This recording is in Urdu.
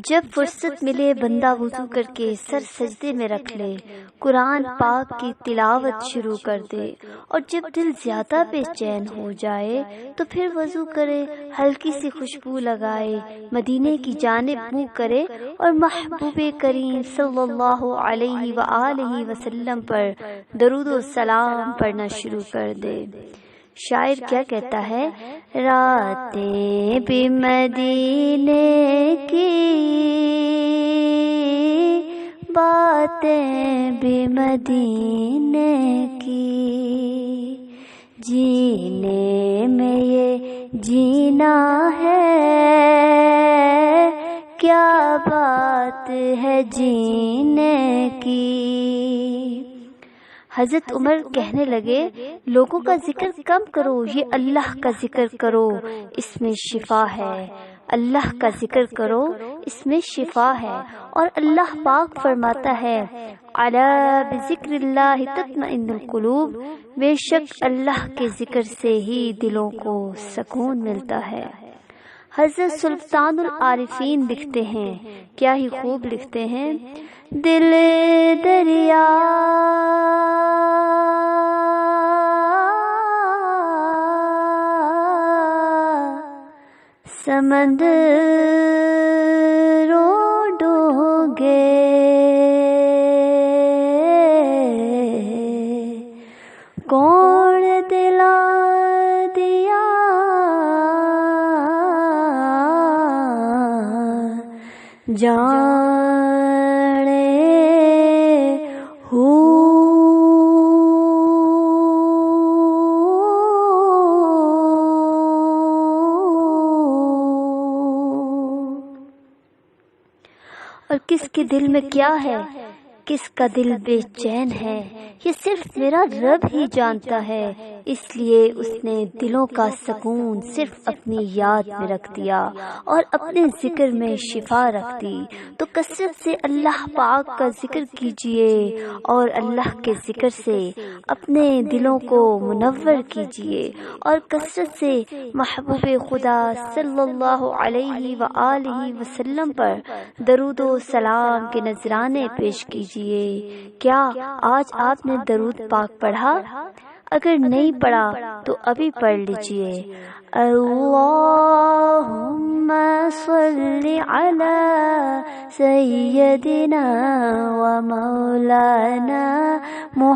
جب فرصت ملے بندہ وضو کر کے سر سجدے میں رکھ لے، قرآن پاک کی تلاوت شروع کر دے، اور جب دل زیادہ بے چین ہو جائے تو پھر وضو کرے، ہلکی سی خوشبو لگائے، مدینے کی جانب منہ کرے اور محبوب کریم صلی اللہ علیہ وآلہ وسلم پر درود و سلام پڑھنا شروع کر دے۔ شاعر کیا کہتا ہے؟ راتیں بھی مدینے کی، باتیں بھی مدینے کی، جینے میں یہ جینا ہے، کیا بات ہے جینے کی۔ حضرت عمر کہنے لگے، لوگوں کا ذکر کم کرو، یہ اللہ کا ذکر کرو، اس میں شفا ہے۔ اللہ کا ذکر کرو، اس میں شفا ہے۔ اور اللہ پاک فرماتا ہے، الا بذکر اللہ تطمئن القلوب، بے شک اللہ کے ذکر سے ہی دلوں کو سکون ملتا ہے۔ حضرت سلطان العارفین لکھتے ہیں، کیا ہی خوب لکھتے ہیں، دل دریا سمندروں ڈوبے، کون دلا دیا جانے ہو۔ اور کس کے دل میں کیا ہے، کس کا دل بے چین ہے، یہ صرف میرا رب ہی جانتا ہے۔ اس لیے اس نے دلوں کا سکون صرف اپنی یاد میں رکھ دیا اور اپنے ذکر میں شفا رکھ دی۔ تو کثرت سے اللہ پاک کا ذکر کیجئے اور اللہ کے ذکر سے اپنے دلوں کو منور کیجئے، اور کثرت سے محبوب خدا صلی اللہ علیہ وآلہ وسلم پر درود و سلام کے نذرانے پیش کیجئے۔ کیا آج آپ نے درود پاک پڑھا؟ اگر نہیں پڑھا تو ابھی پڑھ لیجئے۔ اللہم صلی علی سیدنا و مولانا محمد